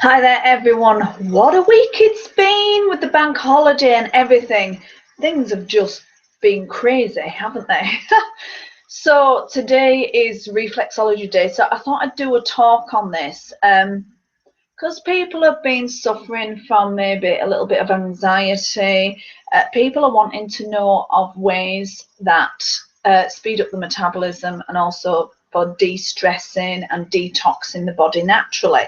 Hi there everyone. What a week it's been with the bank holiday and everything. Things have just been crazy, haven't they? So today is Reflexology Day, so I thought I'd do a talk on this because people have been suffering from maybe a little bit of anxiety. People are wanting to know of ways that speed up the metabolism and also for de-stressing and detoxing the body naturally.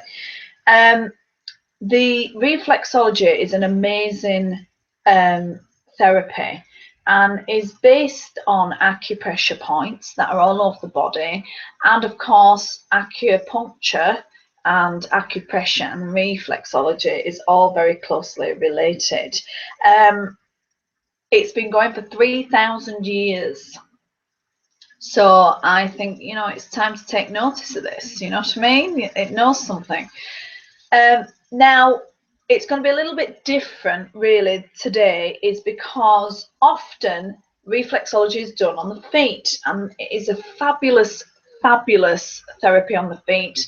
The reflexology is an amazing therapy and is based on acupressure points that are all over the body, and of course acupuncture and acupressure and reflexology is all very closely related. It's been going for 3,000 years. So I think, it's time to take notice of this, you know what I mean? It knows something. Now, it's going to be a little bit different really today, is because often reflexology is done on the feet, and it is a fabulous therapy on the feet.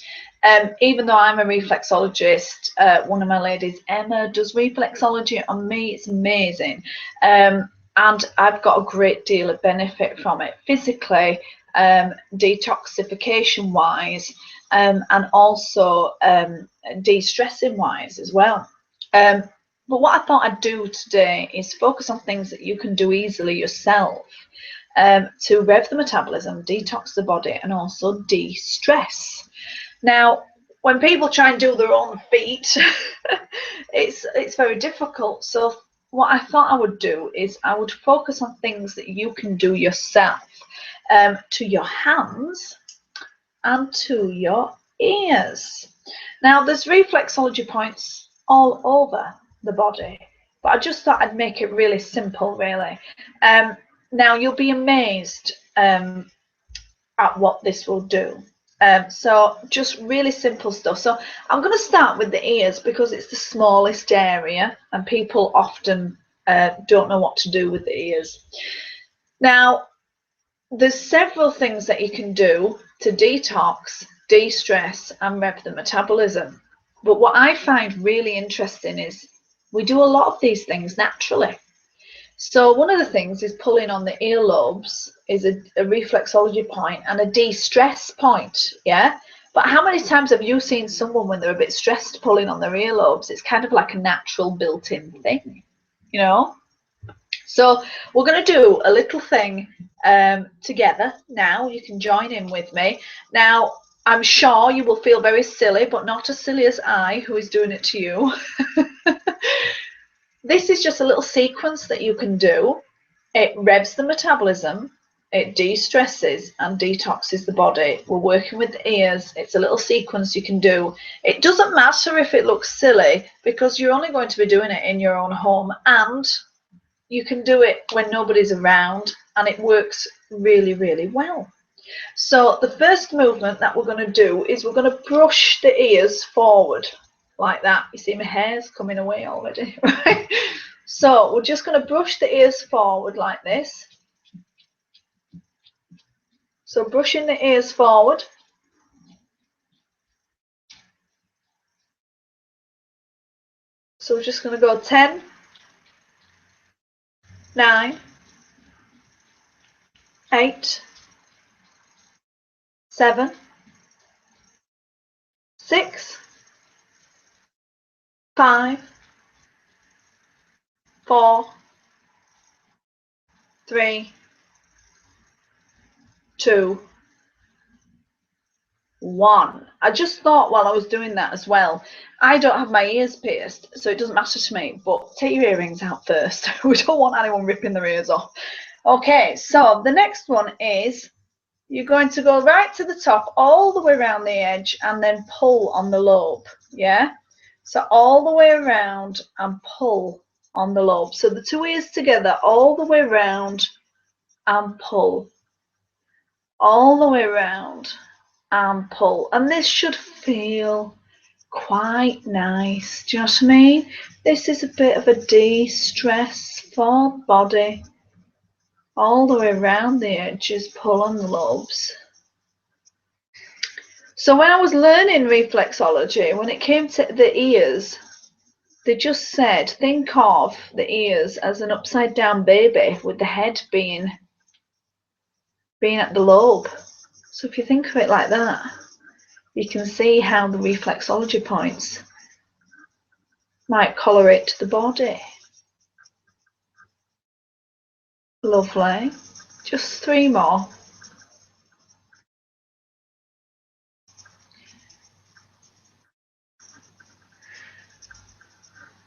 Even though I'm a reflexologist, one of my ladies, Emma, does reflexology on me. It's amazing. And I've got a great deal of benefit from it physically, detoxification wise, and also de-stressing wise as well. But what I thought I'd do today is focus on things that you can do easily yourself to rev the metabolism, detox the body, and also de-stress. Now, when people try and do their own feet, it's very difficult. So what I thought I would do is I would focus on things that you can do yourself to your hands and to your ears. Now, there's reflexology points all over the body, but I just thought I'd make it really simple, really. Now, you'll be amazed at what this will do. So just really simple stuff. So I'm going to start with the ears because it's the smallest area and people often don't know what to do with the ears. Now, there's several things that you can do to detox, de-stress and rev the metabolism. But what I find really interesting is we do a lot of these things naturally. So one of the things is pulling on the earlobes is a reflexology point and a de-stress point, yeah? But how many times have you seen someone when they're a bit stressed pulling on their earlobes? It's kind of like a natural built-in thing, you know? So we're going to do a little thing together now. You can join in with me. Now, I'm sure you will feel very silly, but not as silly as I, who is doing it to you. This is just a little sequence that you can do. It revs the metabolism, it de-stresses and detoxes the body. We're working with the ears. It's a little sequence you can do. It doesn't matter if it looks silly because you're only going to be doing it in your own home, and you can do it when nobody's around, and it works really, really well. So the first movement that we're going to do is we're going to brush the ears forward like that. You see my hair's coming away already, right? So we're just going to brush the ears forward like this. So brushing the ears forward. So we're just going to go 10, 9, 8, 7, 6, 5, 4, 3, 2, 1. I just thought while I was doing that as well, I don't have my ears pierced, so it doesn't matter to me, but take your earrings out first. We don't want anyone ripping their ears off. Okay, so the next one is you're going to go right to the top, all the way around the edge, and then pull on the lobe, yeah? So all the way around and pull on the lobe. So the two ears together, all the way around and pull. All the way around and pull. And this should feel quite nice. Do you know what I mean? This is a bit of a de-stress for body. All the way around the edges, pull on the lobes. So when I was learning reflexology, when it came to the ears, they just said, think of the ears as an upside down baby with the head being at the lobe. So if you think of it like that, you can see how the reflexology points might colorate the body. Lovely. Just 3 more.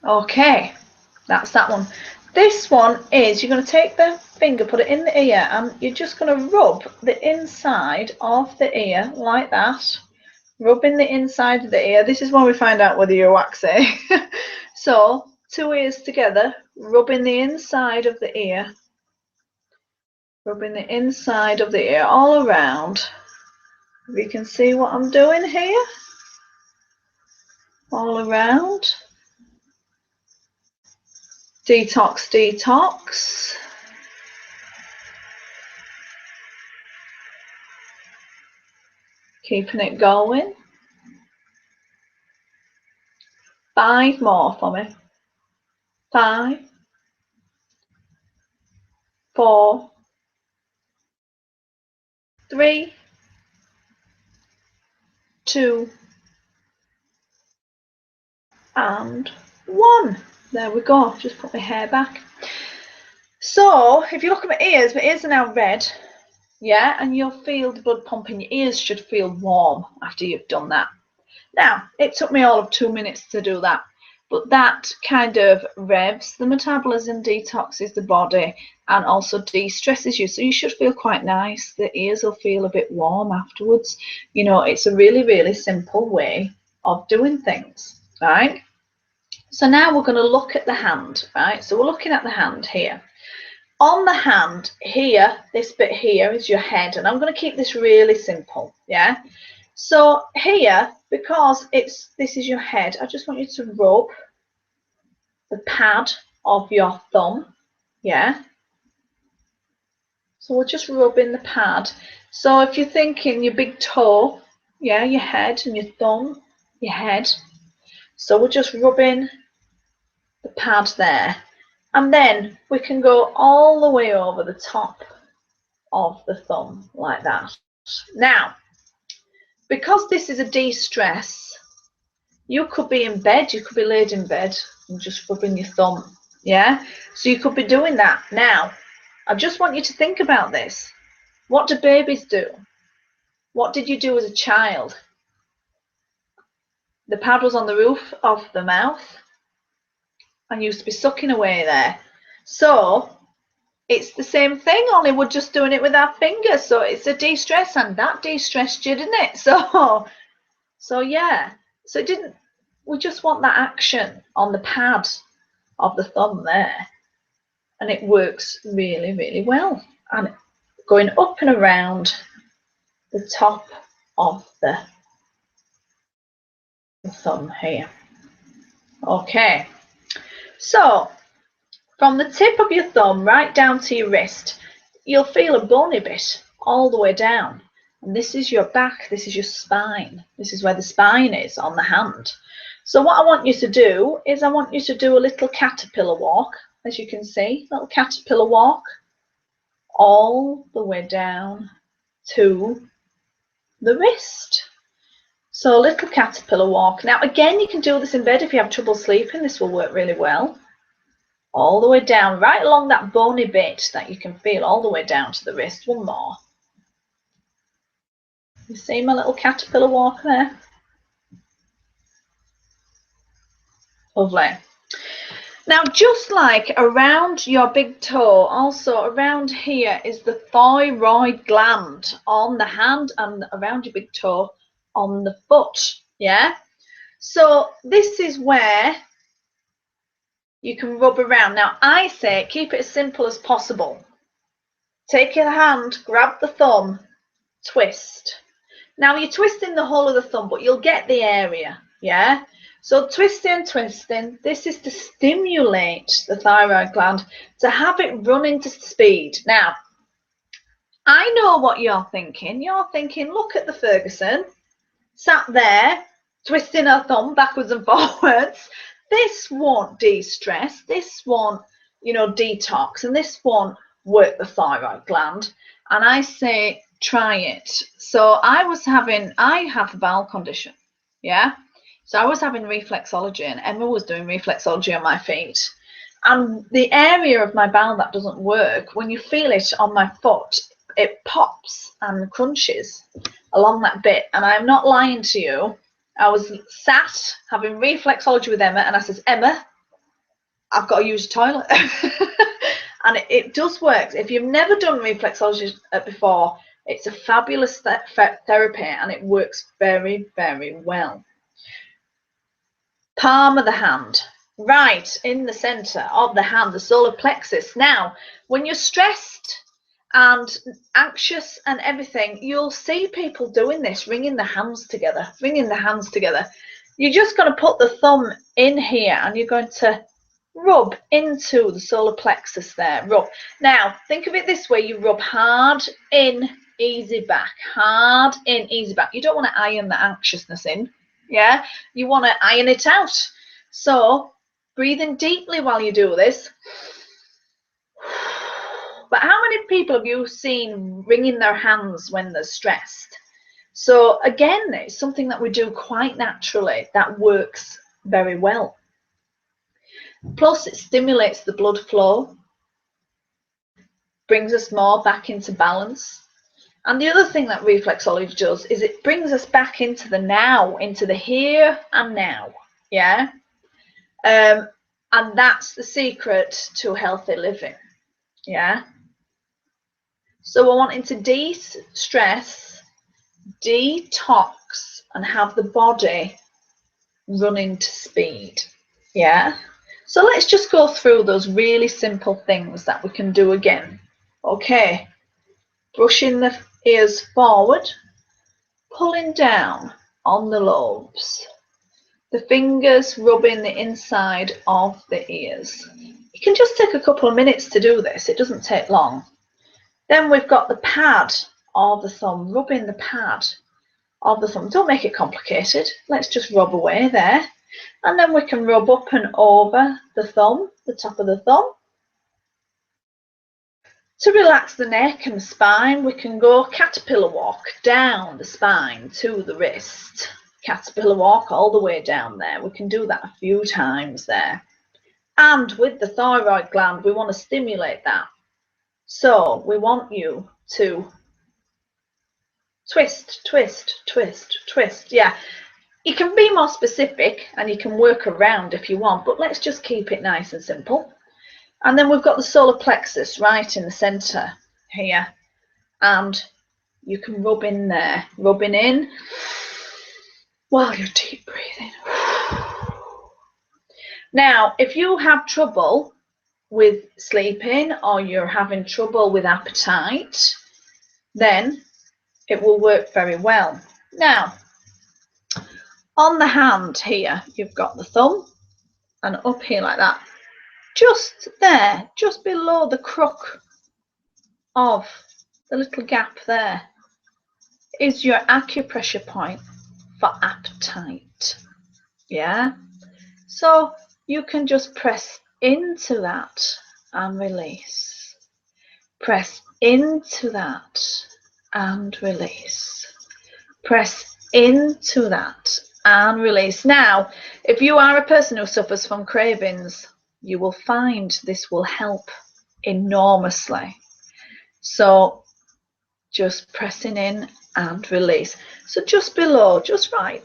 Okay, that's that one. This one is, you're going to take the finger, put it in the ear, and you're just going to rub the inside of the ear like that. Rubbing the inside of the ear. This is when we find out whether you're waxy. So 2 ears together, rubbing the inside of the ear. Rubbing the inside of the ear all around. If you can see what I'm doing here. All around. Detox, detox. Keeping it going. 5 more for me. 5, 4, 3, 2, and 1. There we go. Just put my hair back. So if you look at my ears are now red. Yeah, and you'll feel the blood pumping. Your ears should feel warm after you've done that. Now, it took me all of 2 minutes to do that, but that kind of revs the metabolism, detoxes the body, and also de-stresses you. So you should feel quite nice. The ears will feel a bit warm afterwards. You know, it's a really, really simple way of doing things, right? So now we're going to look at the hand, right? So we're looking at the hand here. On the hand here, this bit here is your head, and I'm going to keep this really simple, yeah? So here, because this is your head, I just want you to rub the pad of your thumb, yeah? So we're just rubbing the pad. So if you're thinking your big toe, yeah, your head and your thumb, your head. So we're just rubbing the pad there. And then we can go all the way over the top of the thumb like that. Now, because this is a de-stress, you could be in bed, you could be laid in bed and just rubbing your thumb, yeah? So you could be doing that. Now, I just want you to think about this. What do babies do? What did you do as a child? The pad was on the roof of the mouth and used to be sucking away there. So it's the same thing, only we're just doing it with our fingers. So it's a de-stress, and that de-stressed you, didn't it? So yeah. So it didn't. We just want that action on the pad of the thumb there, and it works really, really well. And going up and around the top of the thumb here. Okay. So from the tip of your thumb right down to your wrist, you'll feel a bony bit all the way down. And this is your back, this is your spine. This is where the spine is on the hand. So what I want you to do is I want you to do a little caterpillar walk, as you can see, little caterpillar walk all the way down to the wrist. So a little caterpillar walk. Now again, you can do this in bed if you have trouble sleeping. This will work really well. All the way down, right along that bony bit that you can feel all the way down to the wrist. One more. You see my little caterpillar walk there? Lovely. Now, just like around your big toe, also around here is the thyroid gland on the hand and around your big toe on the foot, yeah? So this is where you can rub around. Now, I say keep it as simple as possible. Take your hand, grab the thumb, twist. Now, you're twisting the whole of the thumb, but you'll get the area, yeah? So twisting, twisting, this is to stimulate the thyroid gland, to have it run into speed. Now, I know what you're thinking. You're thinking, look at the Ferguson. sat there twisting her thumb backwards and forwards. This won't de-stress, this won't, you know, detox, and this won't work the thyroid gland. And I say, try it. So I have a bowel condition, yeah? So I was having reflexology, and Emma was doing reflexology on my feet. And the area of my bowel that doesn't work, when you feel it on my foot, it pops and crunches along that bit. And I'm not lying to you. I was sat having reflexology with Emma, and I says, Emma, I've got to use the toilet. And it does work. If you've never done reflexology before, it's a fabulous therapy, and it works very, very well. Palm of the hand, right in the center of the hand, the solar plexus. Now, when you're stressed and anxious and everything, you'll see people doing this, wringing the hands together, You're just going to put the thumb in here, and you're going to rub into the solar plexus there. Rub. Now, think of it this way. You rub hard in, easy back. Hard in, easy back. You don't want to iron the anxiousness in. Yeah? You want to iron it out. So, breathing deeply while you do this. But how many people have you seen wringing their hands when they're stressed? So again, it's something that we do quite naturally that works very well. Plus, it stimulates the blood flow, brings us more back into balance. And the other thing that reflexology does is it brings us back into the now, into the here and now. Yeah. And that's the secret to healthy living. Yeah. So we're wanting to de-stress, detox, and have the body running to speed. Yeah. So let's just go through those really simple things that we can do again. Okay. Brushing the ears forward, pulling down on the lobes. The fingers rubbing the inside of the ears. You can just take a couple of minutes to do this. It doesn't take long. Then we've got the pad of the thumb, rubbing the pad of the thumb. Don't make it complicated. Let's just rub away there. And then we can rub up and over the thumb, the top of the thumb. To relax the neck and spine, we can go caterpillar walk down the spine to the wrist. Caterpillar walk all the way down there. We can do that a few times there. And with the thyroid gland, we want to stimulate that. So we want you to twist, twist, twist, twist. Yeah, you can be more specific and you can work around if you want, but let's just keep it nice and simple. And then we've got the solar plexus right in the center here. And you can rub in there, rubbing in while you're deep breathing. Now, if you have trouble with sleeping or you're having trouble with appetite, then it will work very well. Now, on the hand here, you've got the thumb, and up here like that, just there, just below the crook of the little gap there, is your acupressure point for appetite. Yeah, so you can just press into that and release. Press into that and release. Press into that and release. Now, if you are a person who suffers from cravings, you will find this will help enormously. So just pressing in and release. So just below, just right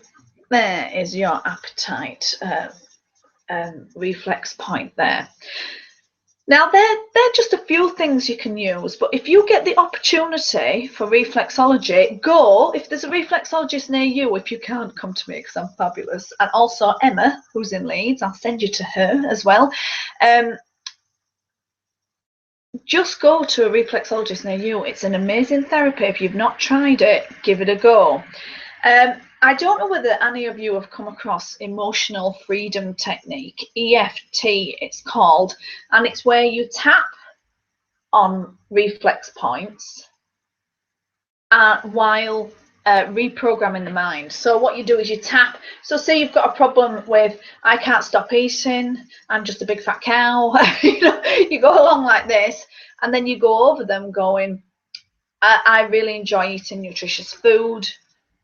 there is your appetite reflex point there. Now, they're just a few things you can use, but if you get the opportunity for reflexology, go. If there's a reflexologist near you, if you can't, come to me because I'm fabulous. And also Emma, who's in Leeds, I'll send you to her as well. Just go to a reflexologist near you. It's an amazing therapy. If you've not tried it, give it a go. I don't know whether any of you have come across emotional freedom technique, EFT it's called, and it's where you tap on reflex points while reprogramming the mind. So what you do is you tap. So say you've got a problem with, I can't stop eating, I'm just a big fat cow. You know, you go along like this, and then you go over them going, I really enjoy eating nutritious food.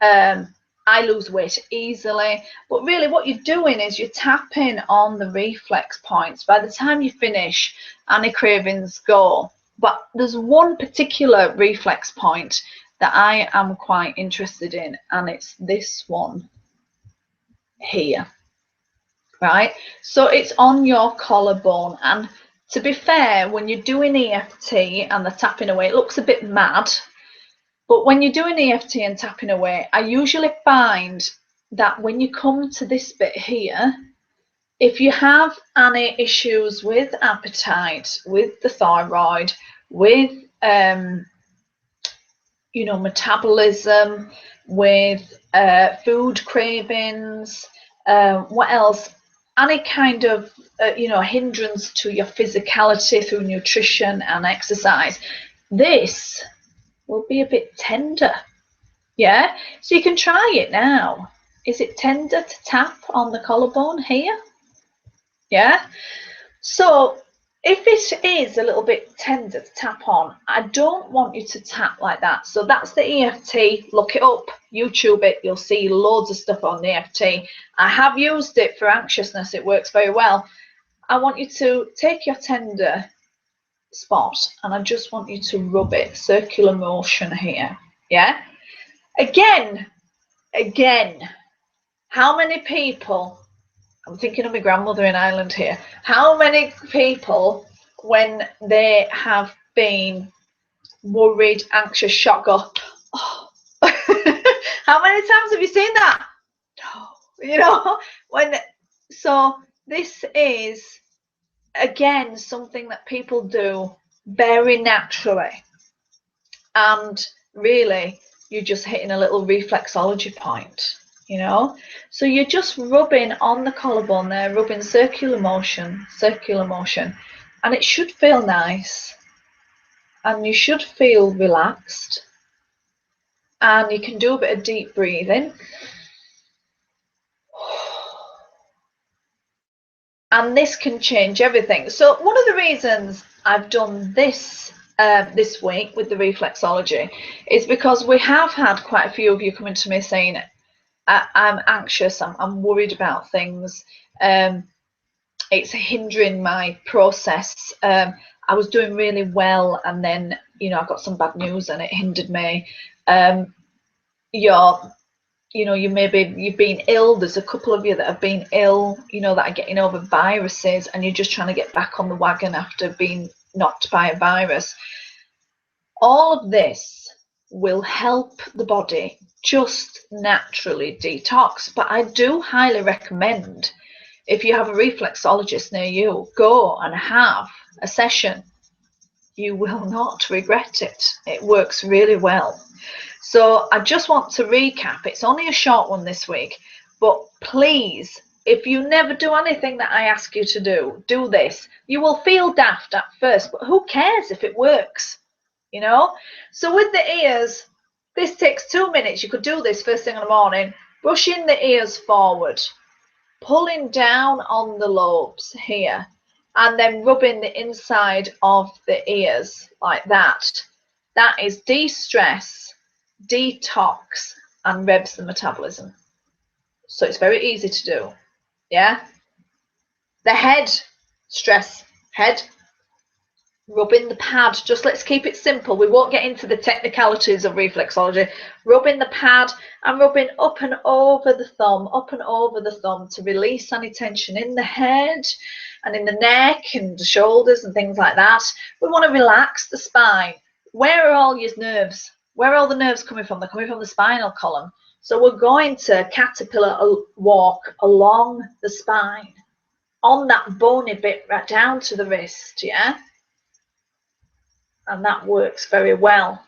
I lose weight easily. But really what you're doing is you're tapping on the reflex points. By the time you finish, any cravings go. But there's one particular reflex point that I am quite interested in, and it's this one here, right? So it's on your collarbone, and to be fair, when you're doing EFT and the tapping away, it looks a bit mad, but when you're doing EFT and tapping away, I usually find that when you come to this bit here, if you have any issues with appetite, with the thyroid, with you know, metabolism, with food cravings, what else? Any kind of you know, hindrance to your physicality through nutrition and exercise, this will be a bit tender. Yeah, so you can try it now. Is it tender to tap on the collarbone here? Yeah, so if it is a little bit tender to tap on, I don't want you to tap like that. So that's the EFT. Look it up, YouTube it, you'll see loads of stuff on the EFT. I have used it for anxiousness, it works very well. I want you to take your tender spot and I just want you to rub it, circular motion here. Yeah, again, how many people, I'm thinking of my grandmother in Ireland here, how many people, when they have been worried, anxious, shocked, go, oh. How many times have you seen that? No, you know, so this is, again, something that people do very naturally, and really you're just hitting a little reflexology point, you know. So you're just rubbing on the collarbone there, rubbing circular motion, and it should feel nice, and you should feel relaxed, and you can do a bit of deep breathing. And this can change everything. So one of the reasons I've done this this week with the reflexology is because we have had quite a few of you coming to me saying, I'm anxious, I'm worried about things, it's hindering my process. I was doing really well, and then, you know, I got some bad news and it hindered me. You know, you've been ill. There's a couple of you that have been ill, you know, that are getting over viruses, and you're just trying to get back on the wagon after being knocked by a virus. All of this will help the body just naturally detox. But I do highly recommend, if you have a reflexologist near you, go and have a session. You will not regret it. It works really well. So I just want to recap. It's only a short one this week, but please, if you never do anything that I ask you to do this. You will feel daft at first, but who cares if it works, you know? So with the ears, this takes 2 minutes. You could do this first thing in the morning, brushing the ears forward, pulling down on the lobes here, and then rubbing the inside of the ears like that. That is de-stress, detox, and revs the metabolism. So it's very easy to do. Yeah. The head, stress, head, rubbing the pad. Just let's keep it simple. We won't get into the technicalities of reflexology. Rubbing the pad and rubbing up and over the thumb, to release any tension in the head and in the neck and the shoulders and things like that. We want to relax the spine. Where are all your nerves? Where are all the nerves coming from? They're coming from the spinal column. So we're going to caterpillar walk along the spine, on that bony bit right down to the wrist, yeah? And that works very well.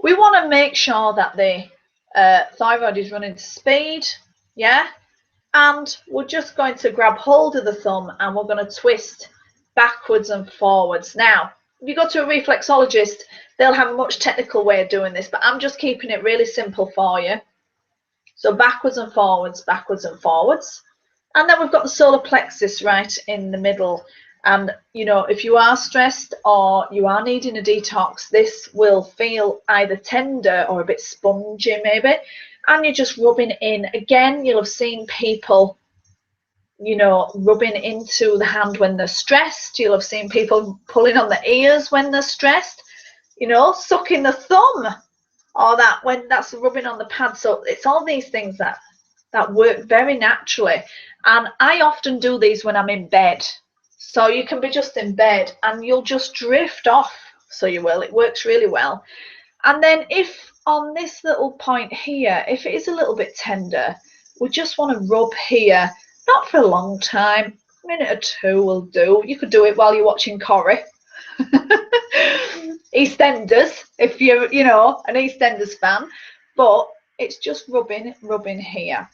We want to make sure that the thyroid is running to speed, yeah? And we're just going to grab hold of the thumb and we're going to twist backwards and forwards. Now, if you go to a reflexologist, they'll have a much technical way of doing this, but I'm just keeping it really simple for you. So backwards and forwards, backwards and forwards. And then we've got the solar plexus right in the middle. And, you know, if you are stressed or you are needing a detox, this will feel either tender or a bit spongy maybe. And you're just rubbing in. Again, you'll have seen people, you know, rubbing into the hand when they're stressed. You'll have seen people pulling on the ears when they're stressed, you know, sucking the thumb, or that when that's rubbing on the pad. So it's all these things that work very naturally. And I often do these when I'm in bed. So you can be just in bed and you'll just drift off. So you will. It works really well. And then if on this little point here, if it is a little bit tender, we just want to rub here, not for a long time, a minute or two will do. You could do it while you're watching Corrie. EastEnders, if you're, you know, an EastEnders fan, but it's just rubbing here.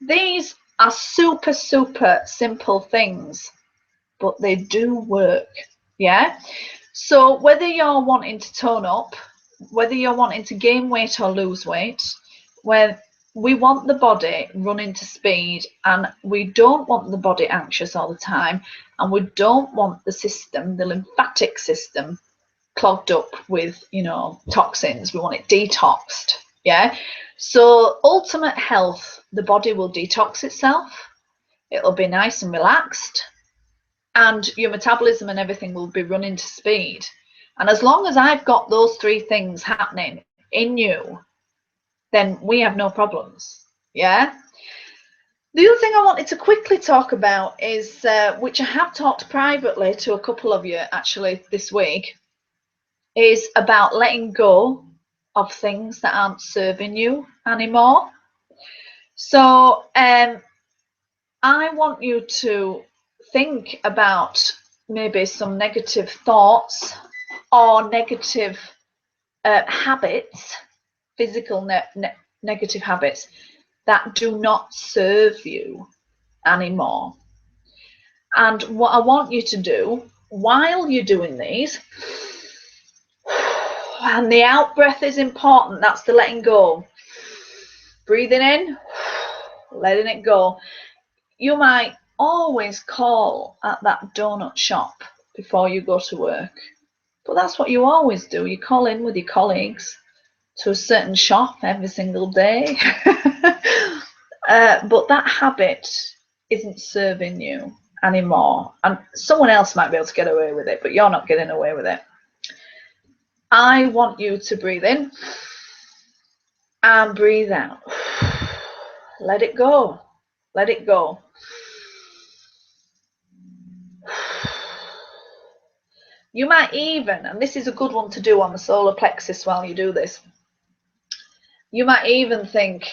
These are super simple things, but they do work. Yeah. So whether you're wanting to tone up, whether you're wanting to gain weight or lose weight, when we want the body running to speed, and we don't want the body anxious all the time, and we don't want the system, the lymphatic system, clogged up with, you know, toxins. We want it detoxed. Yeah. So ultimate health, the body will detox itself. It'll be nice and relaxed, and your metabolism and everything will be running to speed. And as long as I've got those three things happening in you, then we have no problems. Yeah. The other thing I wanted to quickly talk about is, which I have talked privately to a couple of you actually this week, is about letting go of things that aren't serving you anymore. So I want you to think about maybe some negative thoughts or negative habits, physical negative habits that do not serve you anymore. And what I want you to do while you're doing these, and the out breath is important, that's the letting go. Breathing in, letting it go. You might always call at that donut shop before you go to work, but that's what you always do. You call in with your colleagues to a certain shop every single day. But that habit isn't serving you anymore, and someone else might be able to get away with it, but you're not getting away with it. I want you to breathe in and breathe out. Let it go. Let it go. You might even, and this is a good one to do on the solar plexus while you do this, you might even think,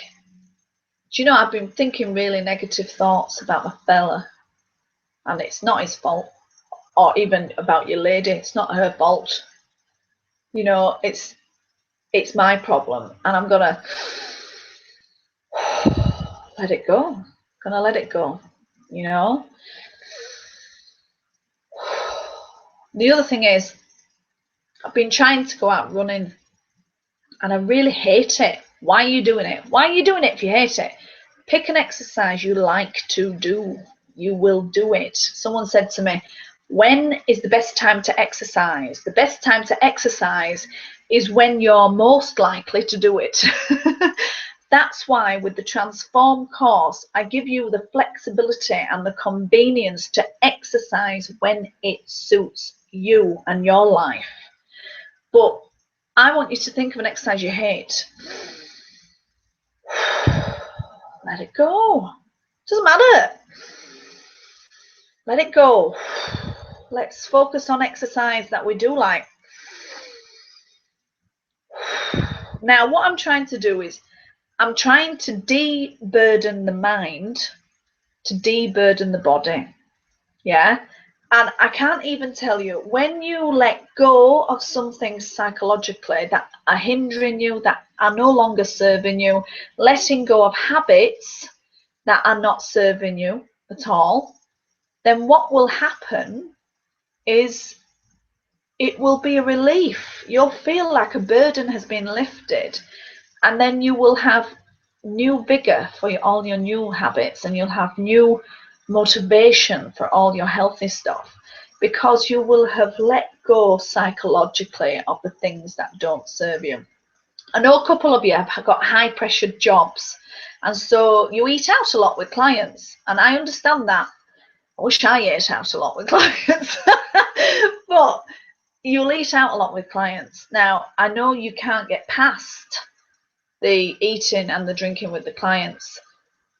do you know, I've been thinking really negative thoughts about my fella, and it's not his fault. Or even about your lady, it's not her fault. You know, it's my problem, and I'm gonna let it go. Gonna let it go, you know. The other thing is, I've been trying to go out running and I really hate it. Why are you doing it? Why are you doing it if you hate it? Pick an exercise you like to do. You will do it. Someone said to me, when is the best time to exercise? The best time to exercise is when you're most likely to do it. That's why with the Transform course, I give you the flexibility and the convenience to exercise when it suits you and your life. But I want you to think of an exercise you hate. Let it go. Doesn't matter. Let it go. Let's focus on exercise that we do like. Now, what I'm trying to do is I'm trying to de-burden the mind, to de-burden the body. Yeah. And I can't even tell you, when you let go of some things psychologically that are hindering you, that are no longer serving you, letting go of habits that are not serving you at all, then what will happen is it will be a relief. You'll feel like a burden has been lifted, and then you will have new vigor for all your new habits, and you'll have new motivation for all your healthy stuff, because you will have let go psychologically of the things that don't serve you. I know a couple of you have got high pressured jobs, and so you eat out a lot with clients, and I understand that. I wish I ate out a lot with clients. But you'll eat out a lot with clients. Now, I know you can't get past the eating and the drinking with the clients,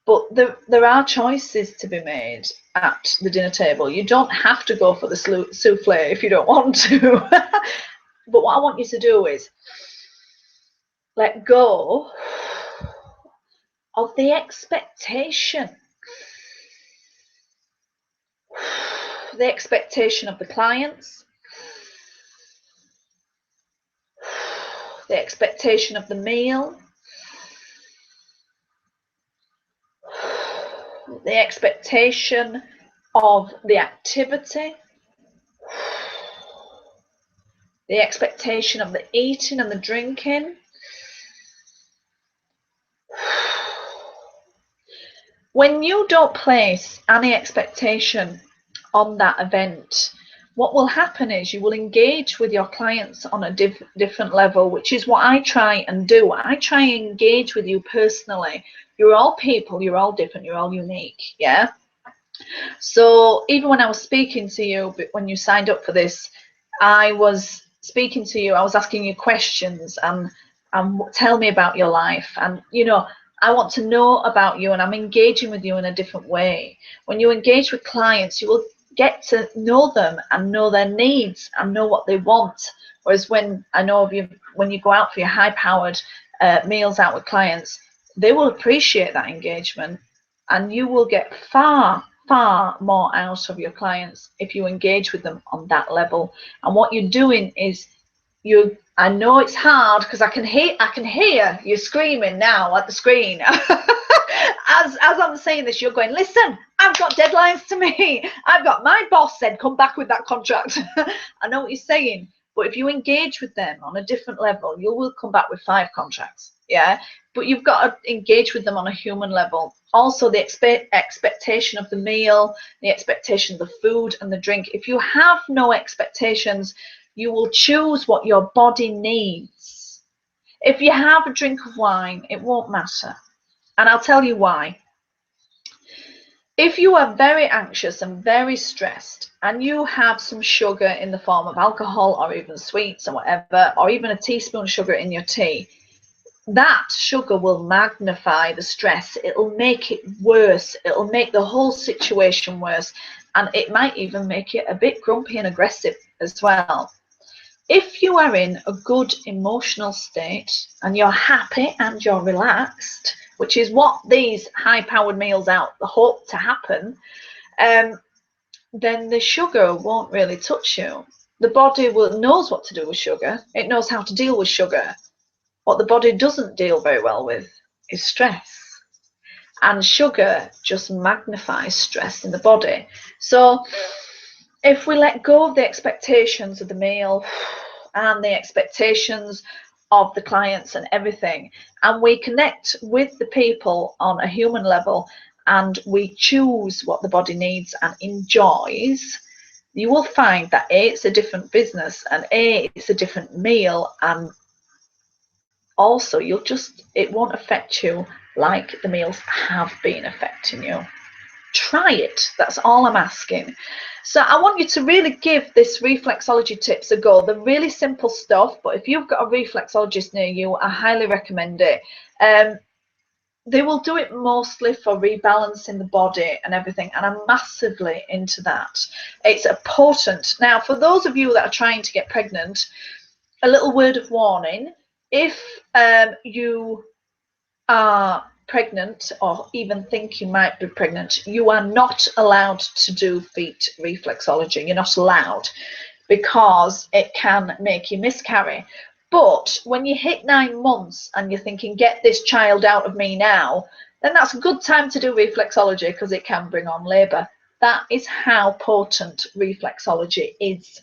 but there are choices to be made at the dinner table. You don't have to go for the souffle if you don't want to. But what I want you to do is let go of the expectation. The expectation of the clients, the expectation of the meal, the expectation of the activity, the expectation of the eating and the drinking. When you don't place any expectation on that event, what will happen is you will engage with your clients on a different level, which is what I try and do. I try and engage with you personally. You're all people, you're all different, you're all unique, yeah? So even when I was speaking to you, when you signed up for this, I was speaking to you, I was asking you questions and tell me about your life. And, you know, I want to know about you, and I'm engaging with you in a different way. When you engage with clients, you will get to know them and know their needs and know what they want. Whereas when I know of you, when you go out for your high-powered meals out with clients, they will appreciate that engagement, and you will get far more out of your clients if you engage with them on that level. And what you're doing is I know it's hard because I can hear you screaming now at the screen. As I'm saying this, you're going, listen, I've got deadlines to meet. I've got, my boss said come back with that contract. I know what you're saying, but if you engage with them on a different level, you will come back with 5 contracts. Yeah, but you've got to engage with them on a human level. Also, the expectation of the meal, the expectation of the food and the drink. If you have no expectations, you will choose what your body needs. If you have a drink of wine, it won't matter. And I'll tell you why. If you are very anxious and very stressed, and you have some sugar in the form of alcohol or even sweets or whatever, or even a teaspoon of sugar in your tea, that sugar will magnify the stress. It'll make it worse. It'll make the whole situation worse. And it might even make it a bit grumpy and aggressive as well. If you are in a good emotional state and you're happy and you're relaxed, which is what these high-powered meals out hope to happen, then the sugar won't really touch you. The body knows what to do with sugar. It knows how to deal with sugar. What the body doesn't deal very well with is stress. And sugar just magnifies stress in the body. So if we let go of the expectations of the meal and the expectations of the clients and everything, and we connect with the people on a human level, and we choose what the body needs and enjoys, you will find that A, it's a different business, and A, it's a different meal, and also it won't affect you like the meals have been affecting you. Try it. That's all I'm asking. So I want you to really give this reflexology tips a go. They're really simple stuff, but if you've got a reflexologist near you, I highly recommend it. They will do it mostly for rebalancing the body and everything, and I'm massively into that. It's a potent. Now, for those of you that are trying to get pregnant, a little word of warning. If you are pregnant or even think you might be pregnant, you are not allowed to do feet reflexology. You're not allowed, because it can make you miscarry. But when you hit 9 months and you're thinking, get this child out of me now, then that's a good time to do reflexology, because it can bring on labour. That is how potent reflexology is.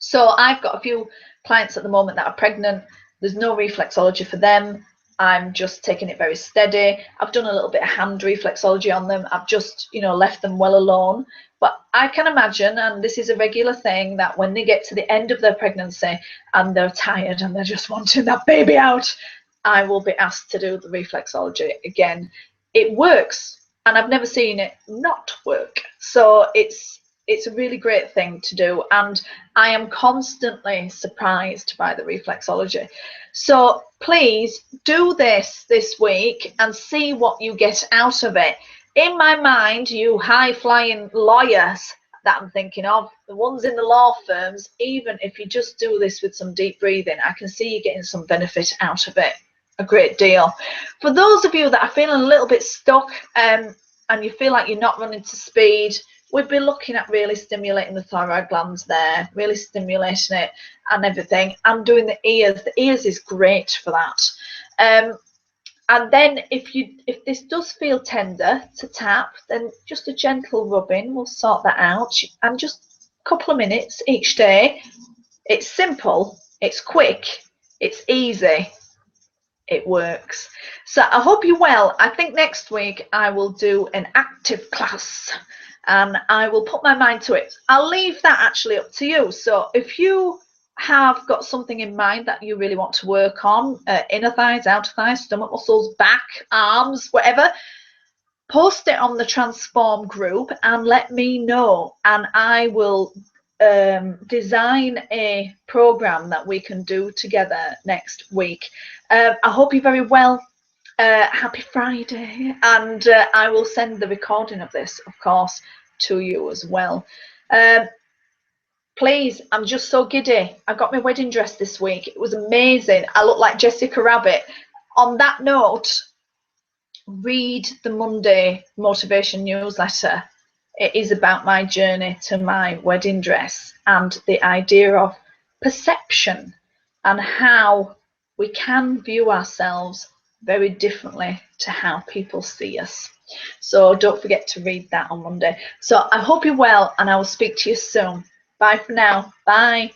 So I've got a few clients at the moment that are pregnant. There's no reflexology for them. I'm just taking it very steady. I've done a little bit of hand reflexology on them. I've just, left them well alone. But I can imagine, and this is a regular thing, that when they get to the end of their pregnancy and they're tired and they're just wanting that baby out, I will be asked to do the reflexology again. It works, and I've never seen it not work. So it's a really great thing to do, and I am constantly surprised by the reflexology. So please do this week and see what you get out of it. In my mind, you high-flying lawyers that I'm thinking of, the ones in the law firms, even if you just do this with some deep breathing, I can see you getting some benefit out of it, a great deal. For those of you that are feeling a little bit stuck and you feel like you're not running to speed, we'd be looking at really stimulating the thyroid glands there, really stimulating it and everything. I'm doing the ears. The ears is great for that. And then if this does feel tender to tap, then just a gentle rubbing will sort that out. And just a couple of minutes each day. It's simple, it's quick, it's easy. It works. So I hope you're well. I think next week I will do an active class and I will put my mind to it. I'll leave that actually up to you. So if you have got something in mind that you really want to work on, inner thighs, outer thighs, stomach muscles, back, arms, whatever, post it on the Transform group and let me know, and I will design a program that we can do together next week. I hope you're very well. Happy Friday, and I will send the recording of this, of course, to you as well. Please, I'm just so giddy. I got my wedding dress this week. It was amazing. I look like Jessica Rabbit. On that note, read the Monday motivation newsletter. It is about my journey to my wedding dress and the idea of perception and how we can view ourselves very differently to how people see us. So don't forget to read that on Monday. So I hope you're well, and I will speak to you soon. Bye for now. Bye.